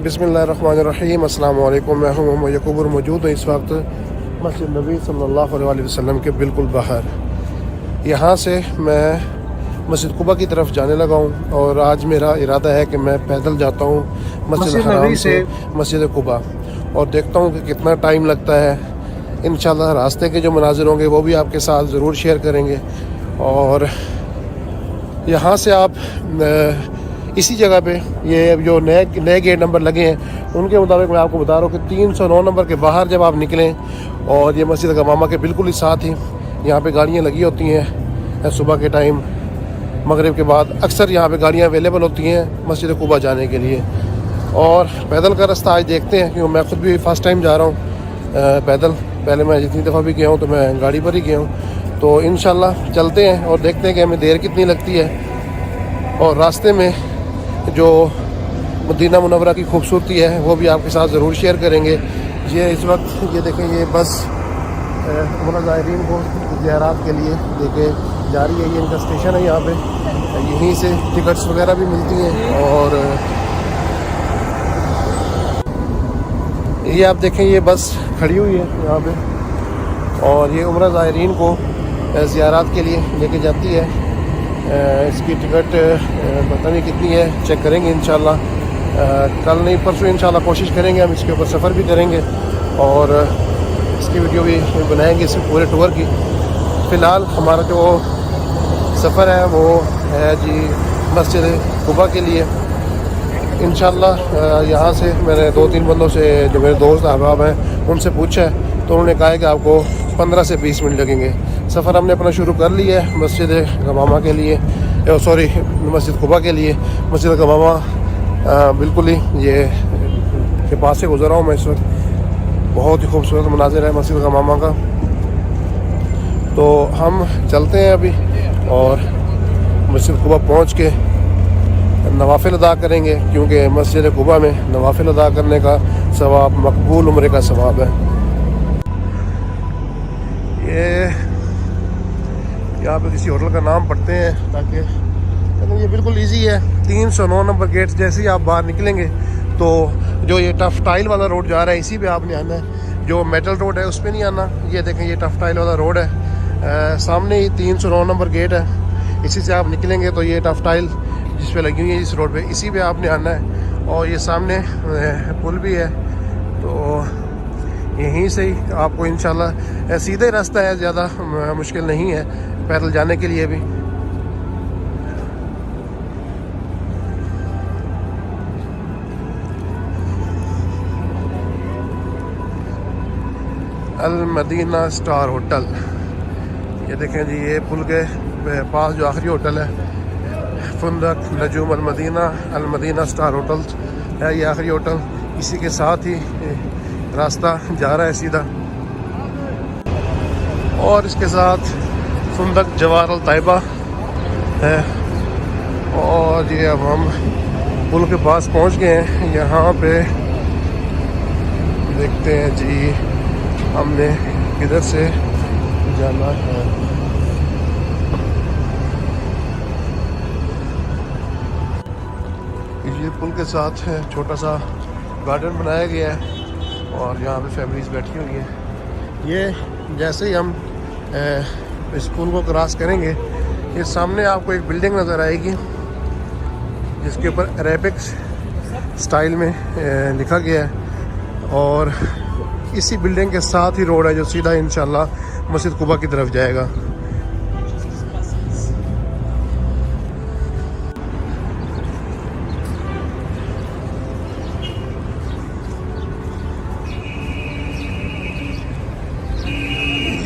बिस्मिल्लाहिर्रहमानिर्रहीम अस्सलाम वालेकुम। मैं हूं मोहम्मद यकूब और मौजूद हूँ इस वक्त मस्जिद नबी सल्लल्लाहु अलैहि वसल्लम के बिल्कुल बाहर। यहाँ से मैं मस्जिद कुबा की तरफ जाने लगा हूँ और आज मेरा इरादा है कि मैं पैदल जाता हूँ मस्जिद हराम से मस्जिद कुबा और देखता हूँ कि कितना टाइम लगता है। इंशाल्लाह रास्ते के जो मनाज़िर होंगे वो भी आपके साथ ज़रूर शेयर करेंगे। और यहाँ से आप इसी जगह पे ये जो नए गेट नंबर लगे हैं उनके मुताबिक मैं आपको बता रहा हूँ कि 309 नंबर के बाहर जब आप निकलें और ये मस्जिद गमामा के बिल्कुल ही साथ ही यहाँ पे गाड़ियाँ लगी होती हैं। सुबह के टाइम मगरिब के बाद अक्सर यहाँ पे गाड़ियाँ अवेलेबल होती हैं मस्जिद कुबा जाने के लिए। और पैदल का रास्ता आज देखते हैं, क्योंकि मैं ख़ुद भी फ़र्स्ट टाइम जा रहा हूँ पैदल। पहले मैं जितनी दफ़ा भी गया हूँ तो मैं गाड़ी पर ही गया हूँ। तो इंशाल्लाह चलते हैं और देखते हैं कि हमें देर कितनी लगती है और रास्ते में जो मदीना मुनव्वरा की खूबसूरती है वो भी आपके साथ ज़रूर शेयर करेंगे। ये इस वक्त ये देखें, ये बस उम्रा ज़ायरीन को ज़ियारत के लिए लेके जा रही है। ये इनका स्टेशन है, यहाँ पे यहीं से टिकट्स वगैरह भी मिलती हैं। और ये आप देखें, ये बस खड़ी हुई है यहाँ पे और ये उम्रा ज़ायरीन को ज़ियारत के लिए लेके जाती है। इसकी टिकट पता नहीं कितनी है, चेक करेंगे इंशाल्लाह। कल नहीं परसों इंशाल्लाह कोशिश करेंगे, हम इसके ऊपर सफ़र भी करेंगे और इसकी वीडियो भी बनाएंगे इस पूरे टूर की। फ़िलहाल हमारा जो सफ़र है वो है जी मस्जिद कुबा के लिए। इंशाल्लाह यहाँ से मैंने 2-3 बंदों से, जो मेरे दोस्त अहबाब हैं, उनसे पूछा है तो उन्होंने कहा है कि आपको 15 से 20 मिनट लगेंगे। सफ़र हमने अपना शुरू कर लिया है मस्जिद गमामा के लिए, सॉरी मस्जिद कुबा के लिए। मस्जिद गमामा बिल्कुल ही ये के पास से गुज़र रहा हूँ मैं इस वक्त। बहुत ही खूबसूरत मनाज़िर है मस्जिद गमामा का। तो हम चलते हैं अभी और मस्जिद कुबा पहुँच के नवाफिल अदा करेंगे, क्योंकि मस्जिद कुबा में नवाफिल अदा करने का सवाब मकबूल उम्रे का सवाब है। यहाँ पे किसी होटल का नाम पढ़ते हैं ताकि ये बिल्कुल इजी है। 309 नंबर गेट जैसे ही आप बाहर निकलेंगे तो जो ये टफ टाइल वाला रोड जा रहा है इसी पे आपने आना है। जो मेटल रोड है उस पर नहीं आना। ये देखें, ये टफ टाइल वाला रोड है, सामने ही 309 नंबर गेट है। इसी से आप निकलेंगे तो ये टफ टाइल जिस पे लगी हुई है इस रोड पे, इसी पे आपने आना है। और ये सामने पुल भी है, तो यहीं से ही आपको इंशाल्लाह सीधे रास्ता है, ज़्यादा मुश्किल नहीं है पैदल जाने के लिए भी। अल मदीना स्टार होटल, ये देखें जी, ये पुल के पास जो आखिरी होटल है फुंदक नजूम अल मदीना स्टार होटल है, ये आखिरी होटल। इसी के साथ ही रास्ता जा रहा है सीधा और इसके साथ फुंदक जवार अल तैयबा है। और ये अब हम पुल के पास पहुंच गए हैं। यहाँ पे देखते हैं जी हमने किधर से जाना है। ये पुल के साथ छोटा सा गार्डन बनाया गया है और यहाँ पे फैमिलीज बैठी हुई हैं। ये जैसे ही हम इस पुल को क्रॉस करेंगे, ये सामने आपको एक बिल्डिंग नज़र आएगी जिसके ऊपर अरेबिक स्टाइल में लिखा गया है। और इसी बिल्डिंग के साथ ही रोड है जो सीधा इंशाल्लाह मस्जिद कुबा की तरफ जाएगा।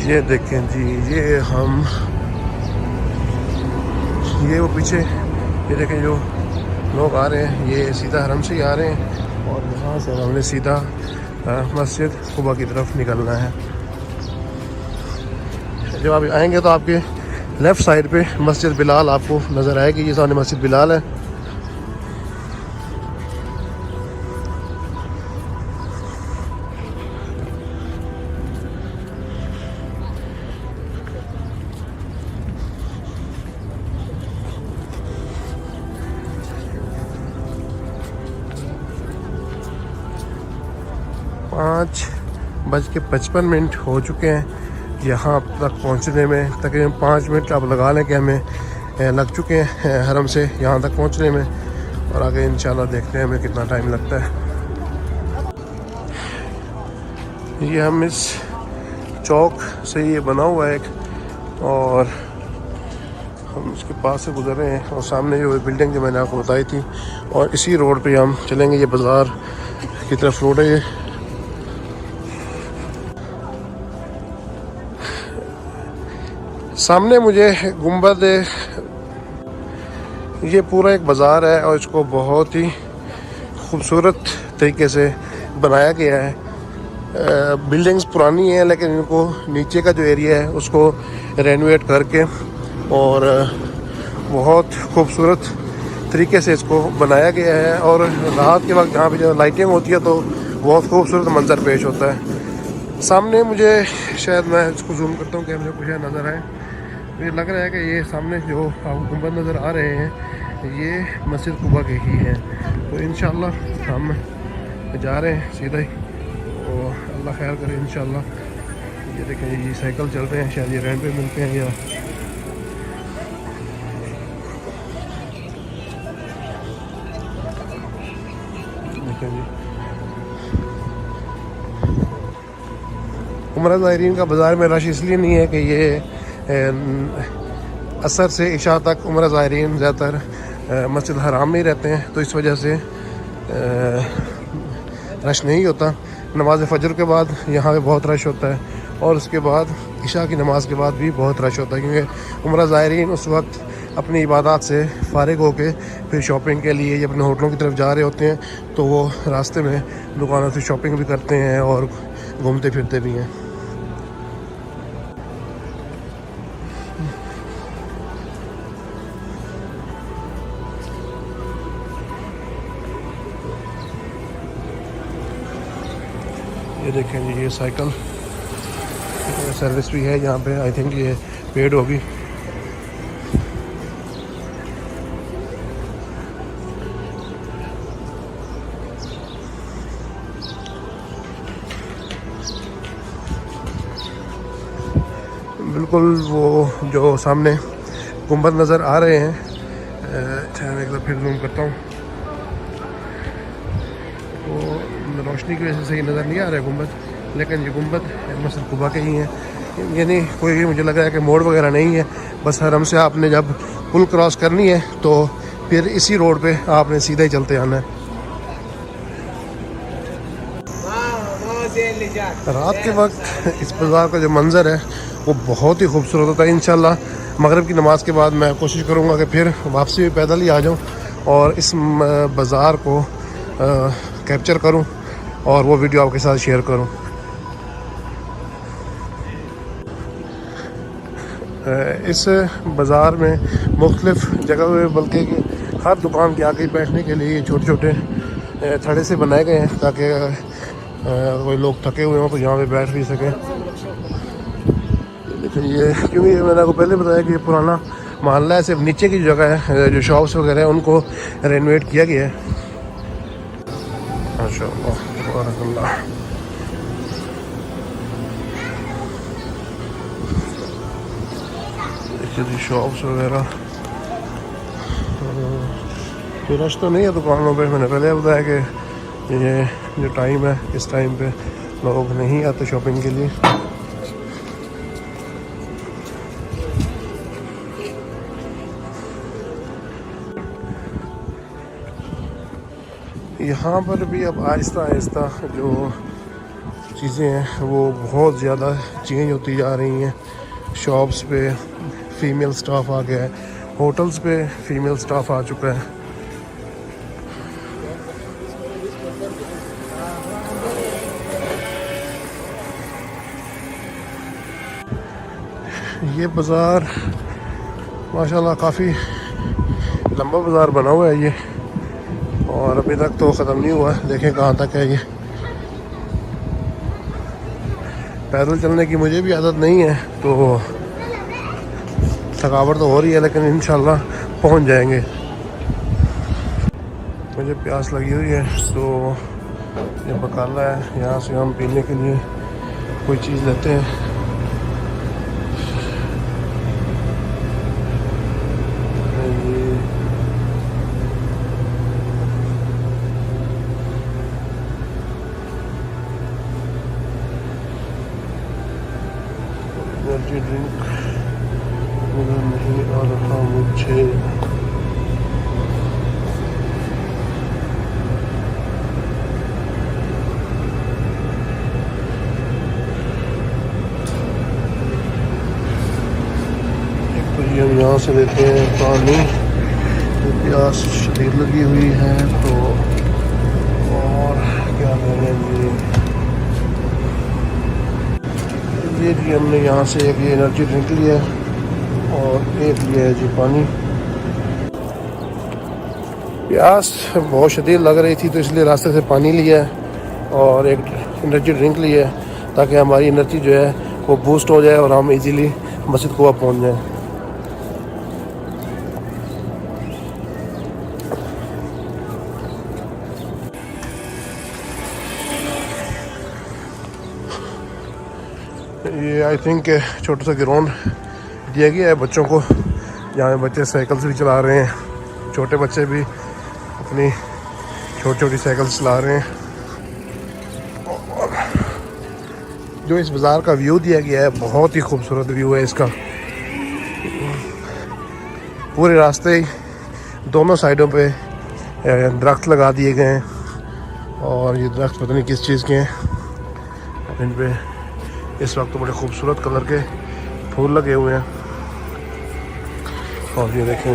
ये देखें जी, ये वो पीछे ये देखें जो लोग आ रहे हैं, ये सीधा हरम से ही आ रहे हैं और यहाँ से हमने सीधा मस्जिद कुबा की तरफ निकलना है। जब आप आएंगे तो आपके लेफ़्ट साइड पे मस्जिद बिलाल आपको नज़र आएगी। ये सामने मस्जिद बिलाल है। 5:55 हो चुके हैं यहाँ तक पहुँचने में। तकरीबन 5 मिनट आप लगा लें कि हमें लग चुके हैं हरम से यहाँ तक पहुँचने में, और आगे इंशाल्लाह देखते हैं हमें कितना टाइम लगता है। ये हम इस चौक से ये बना हुआ है एक, और हम इसके पास से गुजर रहे हैं, और सामने जो बिल्डिंग जो मैंने आपको बताई थी, और इसी रोड पे हम चलेंगे। ये बाज़ार की तरफ रोड है। सामने मुझे गुंबद, ये पूरा एक बाज़ार है और इसको बहुत ही खूबसूरत तरीके से बनाया गया है। बिल्डिंग्स पुरानी हैं लेकिन इनको नीचे का जो एरिया है उसको रेनोवेट करके और बहुत खूबसूरत तरीके से इसको बनाया गया है। और रात के वक्त जहाँ पे जो लाइटिंग होती है तो बहुत खूबसूरत मंजर पेश होता है। सामने मुझे, शायद मैं इसको जूम करता हूँ कि मुझे कुछ नज़र आए, मुझे लग रहा है कि ये सामने जो आपको गुंबद नज़र आ रहे हैं ये मस्जिद कुबा के ही हैं। तो इंशाल्लाह हम जा रहे हैं सीधा ही, और अल्लाह खैर करे इंशाल्लाह। ये देखें, ये साइकिल चल रहे हैं, शायद ये रेंट पे मिलते हैं या देखें जी। उमरा ज़ायरीन का बाज़ार में रश इसलिए नहीं है कि ये असर से इशा तक उमरा ज़ायरीन ज़्यादातर मस्जिद हराम में ही रहते हैं, तो इस वजह से रश नहीं होता। नमाज फ़जर के बाद यहाँ पे बहुत रश होता है, और उसके बाद इशा की नमाज़ के बाद भी बहुत रश होता है, क्योंकि उमरा ज़ायरीन उस वक्त अपनी इबादत से फ़ारिग होकर फिर शॉपिंग के लिए या अपने होटलों की तरफ जा रहे होते हैं, तो वो रास्ते में दुकानों से शॉपिंग भी करते हैं और घूमते फिरते भी हैं। ये देखें जी, ये साइकिल सर्विस भी है यहाँ पे, आई थिंक ये पेड होगी। बिल्कुल वो जो सामने गुंबद नज़र आ रहे हैं, मैं एक बार फिर जूम करता हूँ, वो रोशनी की वजह से सही नज़र नहीं आ रहा है गुंबद, लेकिन ये गुंबद मस्जिद कुबा के ही हैं। यानी कोई, मुझे लग रहा है कि मोड़ वगैरह नहीं है, बस हरम से आपने जब पुल क्रॉस करनी है तो फिर इसी रोड पे आपने सीधा ही चलते आना है। रात के वक्त इस बाज़ार का जो मंज़र है वो बहुत ही खूबसूरत होता है। इंशाल्लाह मगरिब की नमाज़ के बाद मैं कोशिश करूँगा कि फिर वापसी भी पैदल ही आ जाऊँ और इस बाज़ार को कैप्चर करूँ और वो वीडियो आपके साथ शेयर करूँ। इस बाज़ार में मुख्तलिफ़ जगह पे, बल्कि हर दुकान के आगे बैठने के लिए छोटे छोटे थड़े से बनाए गए हैं, ताकि कोई लोग थके हुए हों तो यहाँ पे बैठ भी सकें। लेकिन ये, क्योंकि मैंने आपको पहले बताया कि ये पुराना मोहल्ला है, सिर्फ नीचे की जगह है जो शॉप्स वगैरह हैं उनको रेनोवेट किया गया है। माशाअल्लाह, सुभानअल्लाह। देखिए शॉप्स वगैरह, कोई रश तो नहीं है दुकानों पे। मैंने पहले बताया कि ये जो टाइम है, इस टाइम पे लोग नहीं आते शॉपिंग के लिए। यहाँ पर भी अब आहिस्ता आहिस्ता जो चीज़ें हैं वो बहुत ज़्यादा चेंज होती जा रही हैं। शॉप्स पे फ़ीमेल स्टाफ आ गया है, होटल्स पे फ़ीमेल स्टाफ आ चुका है। ये बाज़ार माशाल्लाह काफ़ी लंबा बाज़ार बना हुआ है ये, और अभी तक तो ख़त्म नहीं हुआ। देखें कहाँ तक है ये। पैदल चलने की मुझे भी आदत नहीं है तो थकावट तो हो रही है, लेकिन इंशाल्लाह पहुँच जाएंगे। मुझे प्यास लगी हुई है तो ये बकाला है, यहाँ से हम पीने के लिए कोई चीज़ लेते हैं। एनर्जी ड्रिंक नहीं आ रहा मुझे। हम यहाँ से लेते हैं पानी, प्यास शदीद लगी हुई है तो। और क्या लेंगे ये जी, हमने यहाँ से एक ये एनर्जी ड्रिंक लिया और एक लिया है जी पानी। प्यास बहुत शदीद लग रही थी तो इसलिए रास्ते से पानी लिया है और एक एनर्जी ड्रिंक लिया है ताकि हमारी एनर्जी जो है वो बूस्ट हो जाए और हम इजीली मस्जिद कुबा पहुँच जाएँ। ये आई थिंक छोटा सा ग्राउंड दिया गया है बच्चों को, जहाँ बच्चे साइकिल से भी चला रहे हैं, छोटे बच्चे भी अपनी छोटी छोटी साइकिल चला रहे हैं। और जो इस बाज़ार का व्यू दिया गया है बहुत ही खूबसूरत व्यू है इसका। पूरे रास्ते दोनों साइडों पे दरख्त लगा दिए गए हैं और ये दरख्त पता नहीं किस चीज़ के हैं। इन पे इस वक्त तो बड़े खूबसूरत कलर के फूल लगे हुए हैं। और ये देखें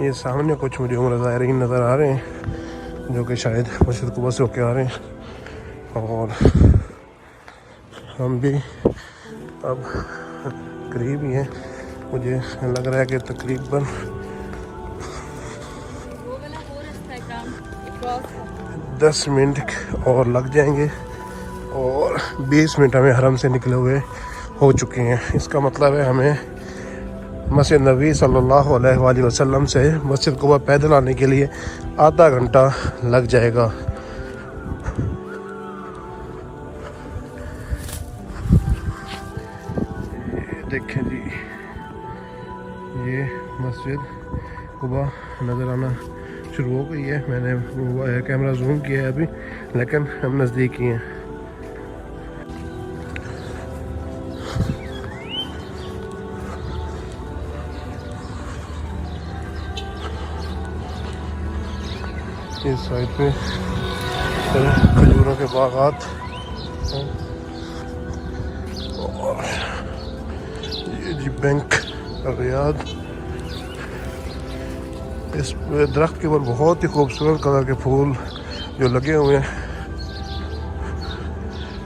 ये सामने कुछ मुझे उम्र ज़ायरीन नज़र आ रहे हैं जो कि शायद मस्जिद कुबा से होके आ रहे हैं। और हम भी अब करीब ही हैं, मुझे लग रहा है कि तकरीबन 10 मिनट और लग जाएंगे और 20 मिनट हमें हरम से निकले हुए हो चुके हैं। इसका मतलब है हमें मस्जिद नबी सल्लल्लाहु अलैहि वसल्लम से मस्जिद कुबा पैदल आने के लिए आधा घंटा लग जाएगा। देखें जी, ये मस्जिद कुबा नज़र आना शुरू हो गई है। मैंने कैमरा जूम किया है अभी, लेकिन हम नज़दीक ही हैं। इस साइड पे खजूरों के बागात हैं और ये जी बैंक रियाद। इस दरख्त के ऊपर बहुत ही खूबसूरत कलर के फूल जो लगे हुए हैं।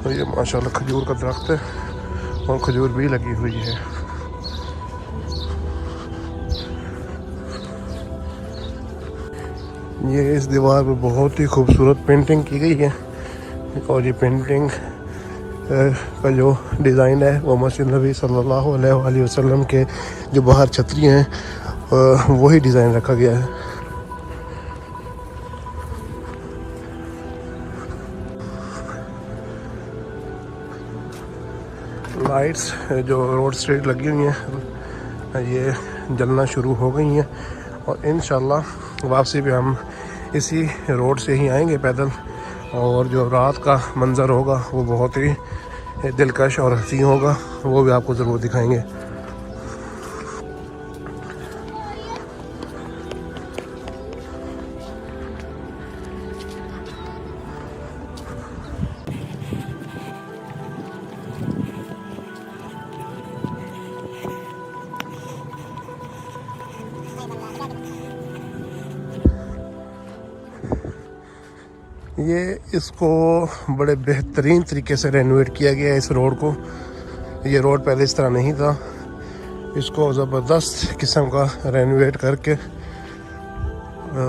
और ये माशाल्लाह खजूर का दरख्त है और खजूर भी लगी हुई है। ये इस दीवार पर बहुत ही खूबसूरत पेंटिंग की गई है और ये पेंटिंग का जो डिज़ाइन है वो मस्जिद नबी सल्लल्लाहु अलैहि वसल्लम के जो बाहर छतरी हैं वही डिज़ाइन रखा गया है। लाइट्स जो रोड स्ट्रीट लगी हुई हैं ये जलना शुरू हो गई हैं और इंशाल्लाह वापसी पे हम इसी रोड से ही आएंगे पैदल। और जो रात का मंज़र होगा वो बहुत ही दिलकश और हसीन होगा, वो भी आपको ज़रूर दिखाएंगे। ये इसको बड़े बेहतरीन तरीके से रेनोवेट किया गया है इस रोड को। ये रोड पहले इस तरह नहीं था, इसको ज़बरदस्त किस्म का रेनोवेट करके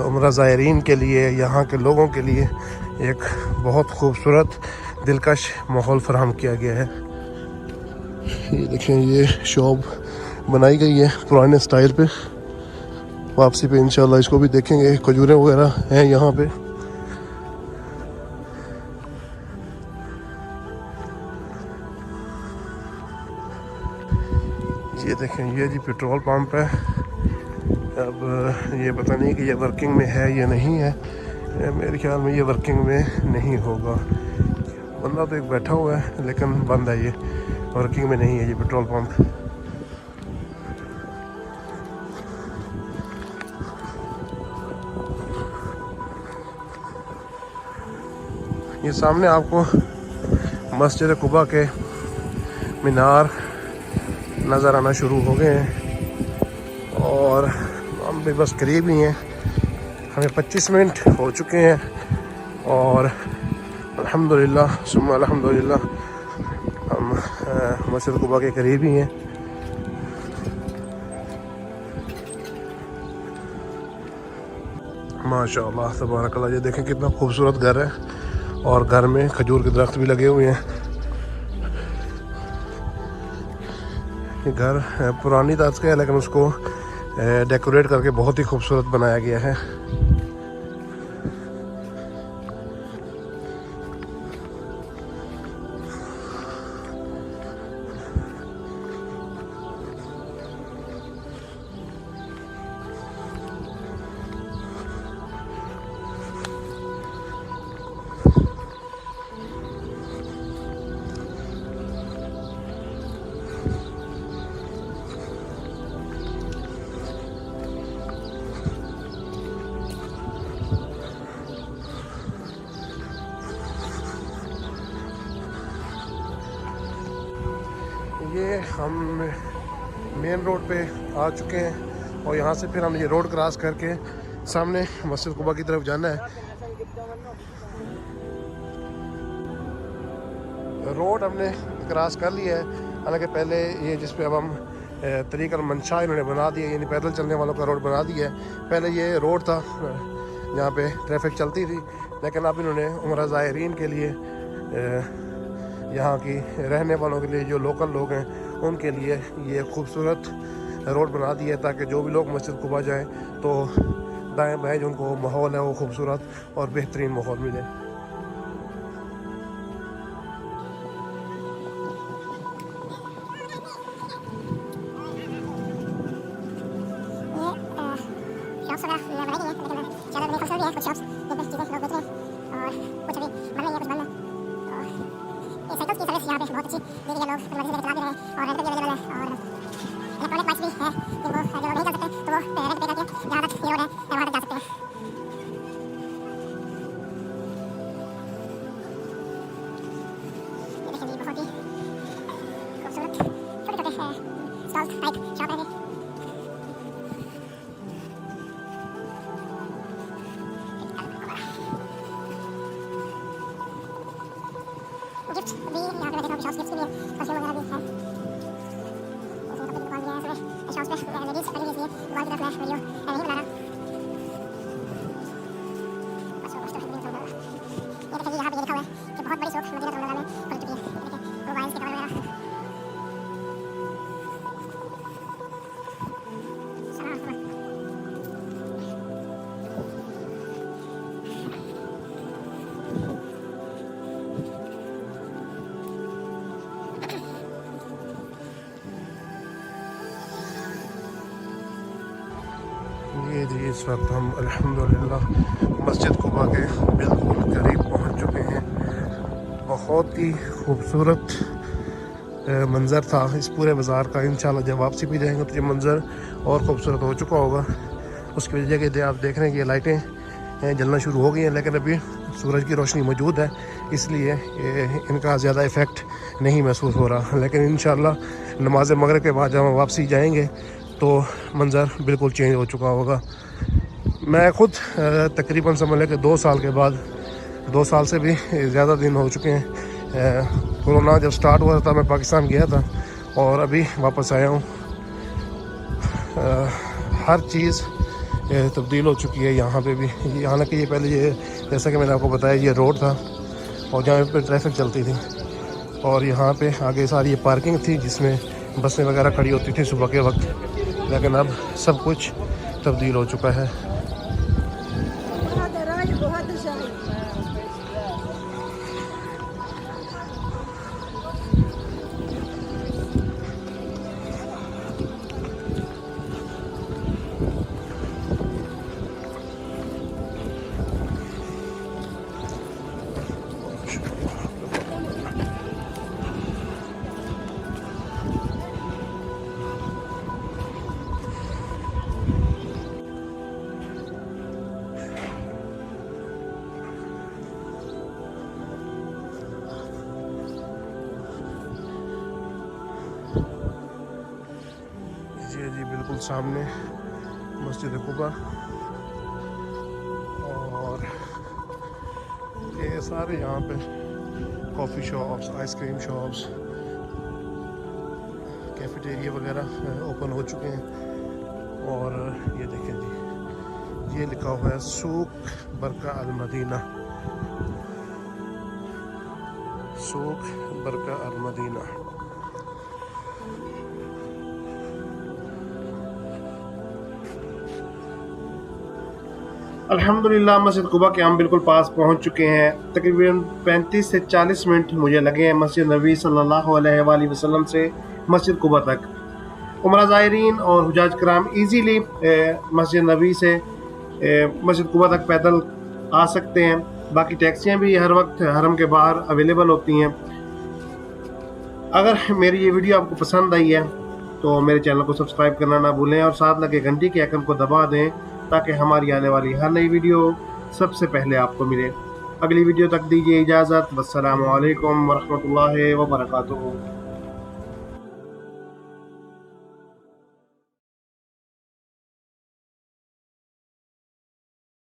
उम्रा ज़ायरीन के लिए, यहाँ के लोगों के लिए एक बहुत खूबसूरत दिलकश माहौल फराहम किया गया है। ये देखें, ये शॉप बनाई गई है पुराने स्टाइल पे। वापसी पे इंशाल्लाह इसको भी देखेंगे। खजूरें वगैरह हैं यहाँ पे। ये देखें, ये जी पेट्रोल पंप है। अब ये पता नहीं कि ये वर्किंग में है या नहीं है। मेरे ख्याल में ये वर्किंग में नहीं होगा। बंदा तो एक बैठा हुआ है लेकिन बंद है, ये वर्किंग में नहीं है ये पेट्रोल पंप। ये सामने आपको मस्जिद कुबा के मीनार नज़र आना शुरू हो गए हैं और हम भी बस करीब ही हैं। हमें 25 मिनट हो चुके हैं और अल्हम्दुलिल्लाह सुम्मा अल्हम्दुलिल्लाह हम मस्जिद कुबा के करीब ही हैं। माशाअल्लाह तबारकल्लाह। ये देखें कितना खूबसूरत घर है और घर में खजूर के दरख्त भी लगे हुए हैं। ये घर पुरानी तर्ज का है लेकिन उसको डेकोरेट करके बहुत ही खूबसूरत बनाया गया है। ये हम मेन रोड पे आ चुके हैं और यहाँ से फिर हम ये रोड क्रॉस करके सामने मस्जिद कुबा की तरफ जाना है। रोड हमने क्रॉस कर लिया है। हालांकि पहले ये जिस पे अब हम तरीक़ अल-मंशा इन्होंने बना दिया, यानी पैदल चलने वालों का रोड बना दिया है। पहले ये रोड था जहाँ पे ट्रैफिक चलती थी, लेकिन अब इन्होंने उम्रा ज़ायरीन के लिए, यहाँ की रहने वालों के लिए, जो लोकल लोग हैं उनके लिए ये खूबसूरत रोड बना दिया है ताकि जो भी लोग मस्जिद कुबा जाएं तो दाएं बाएं जो उनको माहौल है वो खूबसूरत और बेहतरीन माहौल मिले। गिफ्ट भी यहाँ पे देखो शॉप्स गिफ्ट के लिए परफ्यूम वगैरह भी है। शॉप्स पे लेडीज खड़ी हुई है। दुकान की तरफ मैं वीडियो नहीं बना रहा। ये देखिए यहाँ पे लिखा हुआ है कि बहुत बड़ी शॉप मदीना मुनव्वरा में खुल चुकी है। देखिए मोबाइल्स के कवर वगैरह। ये जी इस वक्त हम अल्हम्दुलिल्लाह मस्जिद कुबा के बिल्कुल करीब पहुंच चुके हैं। बहुत ही खूबसूरत मंज़र था इस पूरे बाज़ार का। इंशाल्लाह जब वापसी भी जाएंगे तो ये मंज़र और ख़ूबसूरत हो चुका होगा। उसकी वजह के आप देख रहे हैं कि ये लाइटें जलना शुरू हो गई हैं, लेकिन अभी सूरज की रोशनी मौजूद है इसलिए इनका ज़्यादा इफ़ेक्ट नहीं महसूस हो रहा। लेकिन इंशाल्लाह नमाज मगरिब के बाद जब हम वापसी जाएंगे तो मंज़र बिल्कुल चेंज हो चुका होगा। मैं ख़ुद तकरीबन समझ लें कि 2 साल के बाद, 2 साल से भी ज़्यादा दिन हो चुके हैं, कोरोना जब स्टार्ट हुआ था मैं पाकिस्तान गया था और अभी वापस आया हूँ। हर चीज़ तब्दील हो चुकी है यहाँ पे भी। हालांकि ये पहले ये जैसा कि मैंने आपको बताया ये रोड था और जहाँ पे ट्रैफिक चलती थी। और यहाँ पे आगे सारी ये पार्किंग थी जिसमें बसें वगैरह खड़ी होती थी सुबह के वक्त, लेकिन अब सब कुछ तब्दील हो चुका है। ये जी बिल्कुल सामने मस्जिद कुबा, और ये सारे यहाँ पे coffee shops, ice cream shops, cafeteria वगैरह ओपन हो चुके हैं। और ये देखें जी, ये लिखा हुआ है सूक बरका अल मदीना, सूक बरका अल मदीना। अल्हम्दुलिल्लाह मस्जिद कुबा के हम बिल्कुल पास पहुंच चुके हैं। तकरीबन 35 से 40 मिनट मुझे लगे हैं मस्जिद नबी सल्लल्लाहु अलैहि वसल्लम से मस्जिद कुबा तक। उमरा ज़ायरीन और हुजाज कराम इजीली मस्जिद नबी से मस्जिद कुबा तक पैदल आ सकते हैं। बाकी टैक्सियां भी हर वक्त हरम के बाहर अवेलेबल होती हैं। अगर मेरी ये वीडियो आपको पसंद आई है तो मेरे चैनल को सब्सक्राइब करना ना भूलें और साथ लगे घंटी के आइकन को दबा दें ताकि हमारी आने वाली हर नई वीडियो सबसे पहले आपको मिले। अगली वीडियो तक दीजिए इजाज़त। वस्सलामु अलैकुम वरहमतुल्लाहि वबरकातुहू।